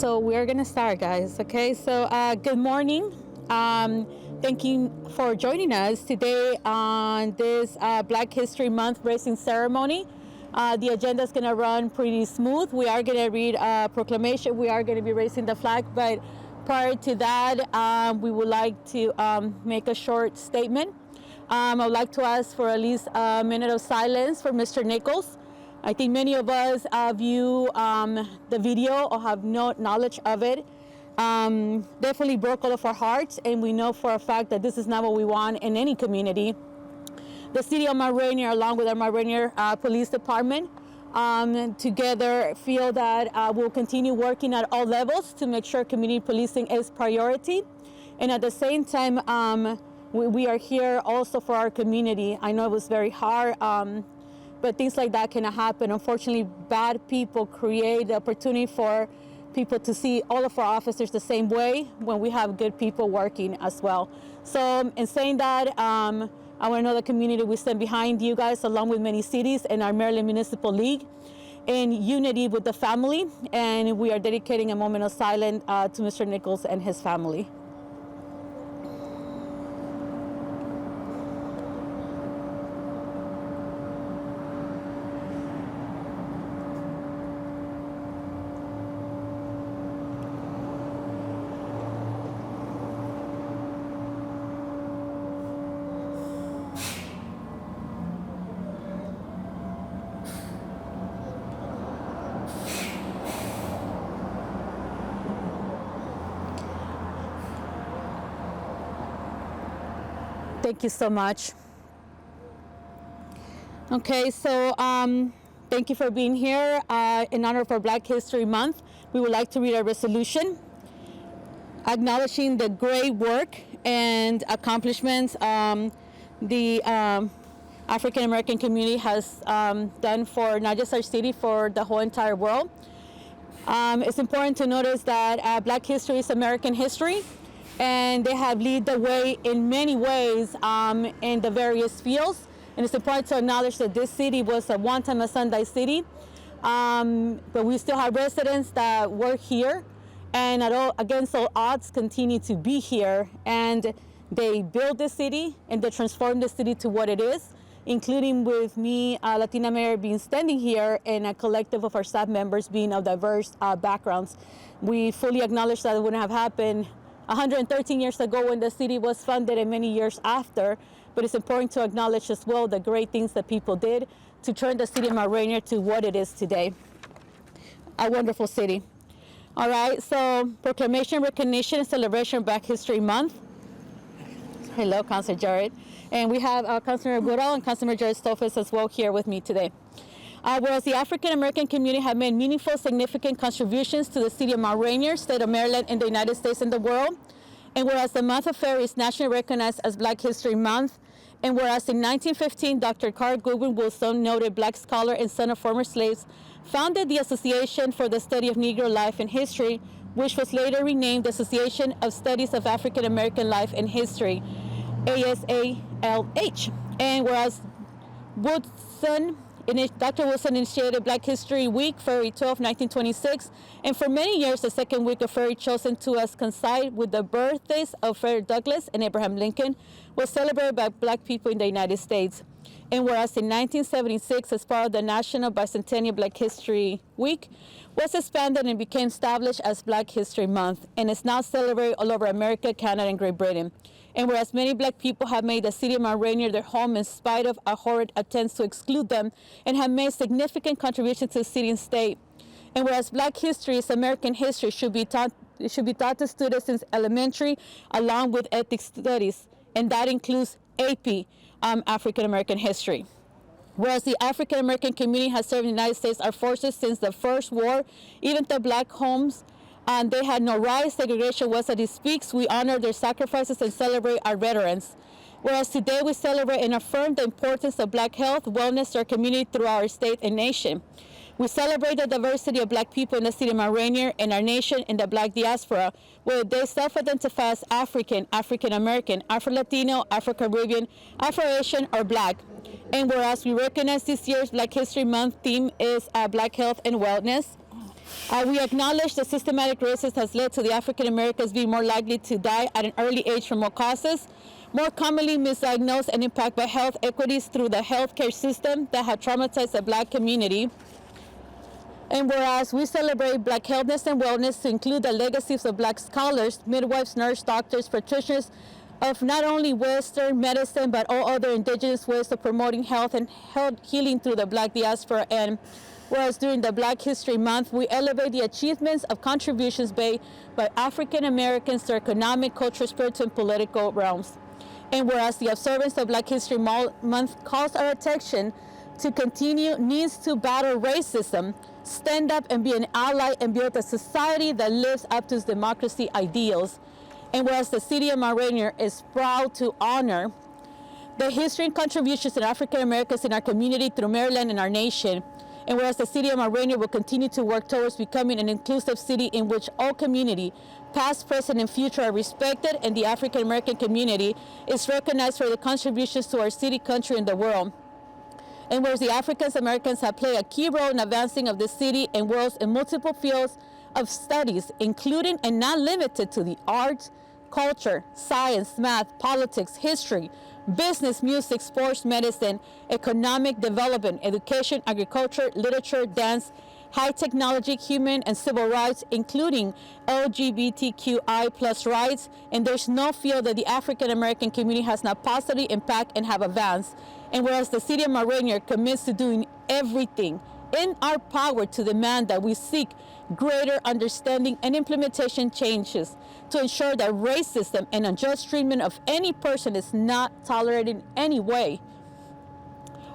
So we're gonna start, guys. Okay, so good morning. Thank you for joining us today on this Black History Month raising ceremony. The agenda is gonna run pretty smooth. We are gonna read a proclamation. We are gonna be raising the flag, but prior to that, we would like to make a short statement. I would like to ask for at least a minute of silence for Mr. Nichols. I think many of us view the video or have no knowledge of it. Definitely broke all of our hearts, and we know for a fact that this is not what we want in any community. The city of Rainier, along with our Rainier Police Department, together feel that we'll continue working at all levels to make sure community policing is priority. And at the same time, we are here also for our community. I know it was very hard, but things like that cannot happen. Unfortunately, bad people create the opportunity for people to see all of our officers the same way when we have good people working as well. So in saying that, I want to know the community, we stand behind you guys along with many cities and our Maryland Municipal League in unity with the family, and we are dedicating a moment of silence to Mr. Nichols and his family. Thank you so much. Okay, so thank you for being here. In honor of our Black History Month, we would like to read a resolution acknowledging the great work and accomplishments the African American community has done for not just our city, for the whole entire world. It's important to notice that Black history is American history, and they have led the way in many ways in the various fields. And it's important to acknowledge that this city was at one time a Sunday city, but we still have residents that work here and against all odds continue to be here. And they build the city and they transform the city to what it is, including with me, Latina Mayor, being standing here, and a collective of our staff members being of diverse backgrounds. We fully acknowledge that it wouldn't have happened 113 years ago when the city was funded and many years after, but it's important to acknowledge as well the great things that people did to turn the city of Rainier to what it is today. A wonderful city. All right, so proclamation, recognition, and celebration of Black History Month. Hello, Councilor Jared. And we have Councilor Goodall and Councilor Jared Stofis as well here with me today. Whereas the African American community have made meaningful, significant contributions to the city of Rainier, state of Maryland, in the United States and the world, and whereas the month of February is nationally recognized as Black History Month, and whereas in 1915, Dr. Carl Goodwin Wilson, noted Black scholar and son of former slaves, founded the Association for the Study of Negro Life and History, which was later renamed the Association of Studies of African American Life and History, ASALH. And whereas Dr. Wilson initiated Black History Week, February 12, 1926, and for many years, the second week of February, chosen to coincide with the birthdays of Frederick Douglass and Abraham Lincoln, was celebrated by Black people in the United States. And whereas in 1976, as part of the National Bicentennial Black History Week, was expanded and became established as Black History Month, and is now celebrated all over America, Canada, and Great Britain. And whereas many Black people have made the city of Rainier their home in spite of a horrid attempts to exclude them, and have made significant contributions to the city and state. And whereas Black history is American history, should be taught to students since elementary, along with ethnic studies, and that includes AP, African American history. Whereas the African American community has served in the United States Armed Forces since the first war, even the Black homes, and they had no rights. Segregation was as it speaks. We honor their sacrifices and celebrate our veterans. Whereas today we celebrate and affirm the importance of Black health, wellness to our community throughout our state and nation. We celebrate the diversity of Black people in the city of Rainier and our nation in the Black diaspora, whether they self-identify as African, African American, Afro-Latino, Afro-Caribbean, Afro-Asian, or Black. And whereas we recognize this year's Black History Month theme is Black health and wellness, We acknowledge that systematic racism has led to the African Americans being more likely to die at an early age from more causes, more commonly misdiagnosed and impacted by health equities through the healthcare system that have traumatized the Black community. And whereas we celebrate Black healthness and wellness to include the legacies of Black scholars, midwives, nurses, doctors, practitioners of not only Western medicine, but all other indigenous ways of promoting health and healing through the Black diaspora. And whereas during the Black History Month, we elevate the achievements of contributions made by African Americans to economic, cultural, spiritual, and political realms. And whereas the observance of Black History Month calls our attention to continue needs to battle racism, stand up and be an ally and build a society that lives up to its democracy ideals. And whereas the city of Mount Rainier is proud to honor the history and contributions of African Americans in our community through Maryland and our nation. And whereas the city of Mount Rainier will continue to work towards becoming an inclusive city in which all community, past, present, and future, are respected, and the African American community is recognized for the contributions to our city, country, and the world. And whereas the African Americans have played a key role in advancing of the city and worlds in multiple fields of studies, including and not limited to the arts, culture, science, math, politics, history, business, music, sports, medicine, economic development, education, agriculture, literature, dance, high technology, human and civil rights, including LGBTQI plus rights. And there's no field that the African American community has not positively impacted and have advanced. And whereas the city of Mount Rainier commits to doing everything in our power to demand that we seek greater understanding and implementation changes to ensure that racism and unjust treatment of any person is not tolerated in any way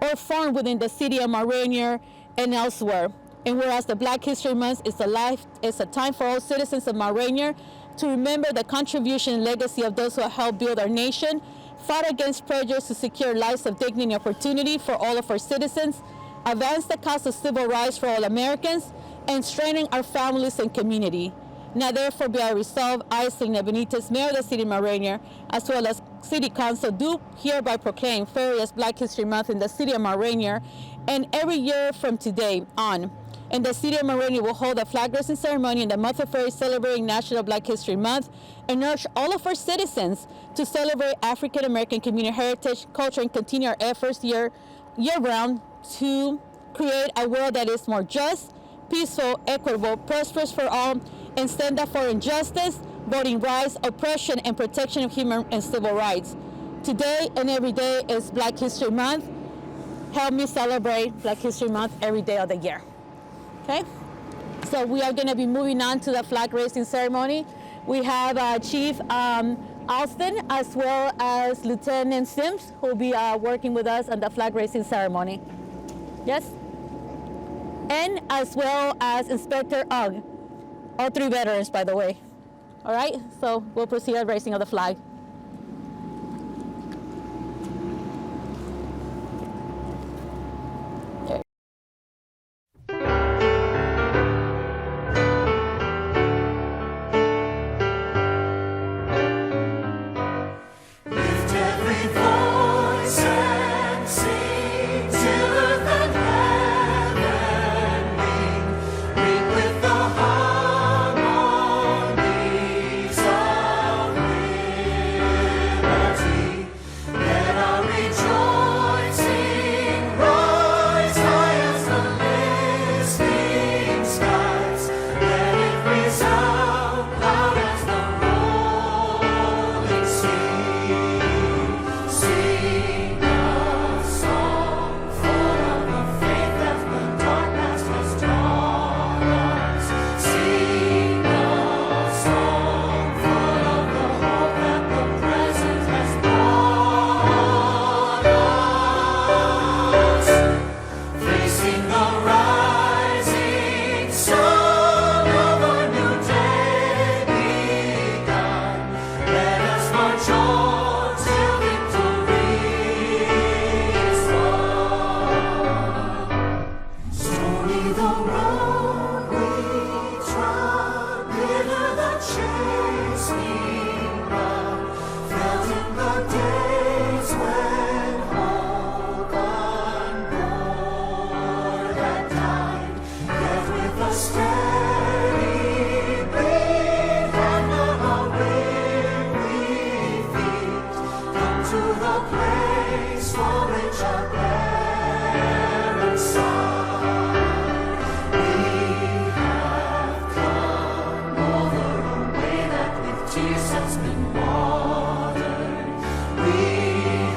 or formed within the city of Mount Rainier and elsewhere. And whereas the Black History Month is a time for all citizens of Mount Rainier to remember the contribution and legacy of those who have helped build our nation, fought against prejudice to secure lives of dignity and opportunity for all of our citizens, advance the cause of civil rights for all Americans, and strengthen our families and community. Now therefore be I resolved, I, Selena Benitez, Mayor of the City of Mount Rainier, as well as City Council, do hereby proclaim February as Black History Month in the City of Mount Rainier, and every year from today on. And the City of Mount Rainier will hold a flag raising ceremony in the month of February celebrating National Black History Month, and urge all of our citizens to celebrate African American community heritage, culture, and continue our efforts year-round to create a world that is more just, peaceful, equitable, prosperous for all, and stand up for injustice, voting rights, oppression, and protection of human and civil rights. Today and every day is Black History Month. Help me celebrate Black History Month every day of the year. Okay? So we are going to be moving on to the flag raising ceremony. We have Chief Alston as well as Lieutenant Sims who will be working with us on the flag raising ceremony. Yes? And as well as Inspector Ugg. All three veterans, by the way. All right, so we'll proceed with raising of the flag. Okay. Lift every voice and sing till earth and heaven ring with the harmonies of for which our parents sigh. We have come over a way that with tears has been watered. We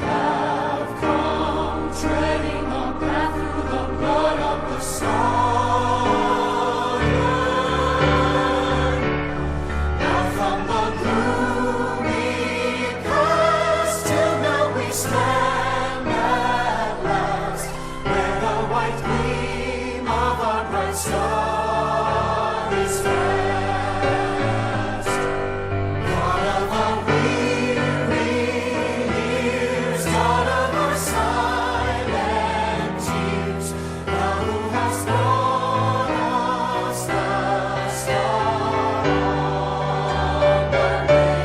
have come treading a path through the blood of the scarlet. Now from the gloomy past till now we stand at last, where the white gleam of our bright star is fast. God of our weary years, God of our silent tears, thou who hast brought us the star on the way,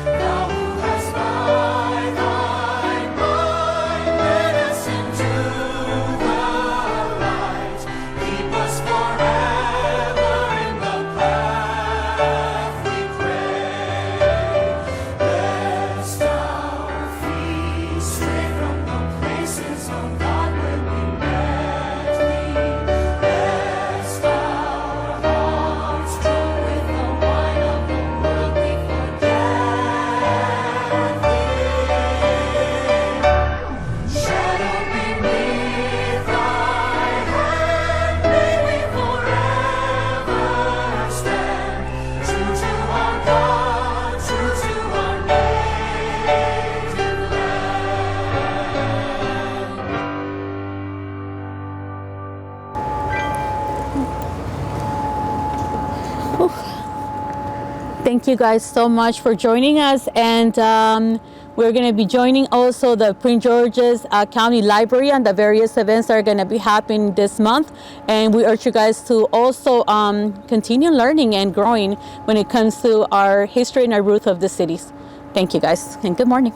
thou who hast by thy mind led us into the light, keep us forever in the path we pray. Lest our feet stray from the places of God where we met thee, lest our hearts drunk with the wine of the world we forget thee. Shadowed beneath thy hand, may we forever stand, true to our God, true to our native land. Thank you guys so much for joining us, and we're going to be joining also the Prince George's County Library and the various events that are going to be happening this month, and we urge you guys to also continue learning and growing when it comes to our history and our roots of the cities. Thank you guys, and good morning.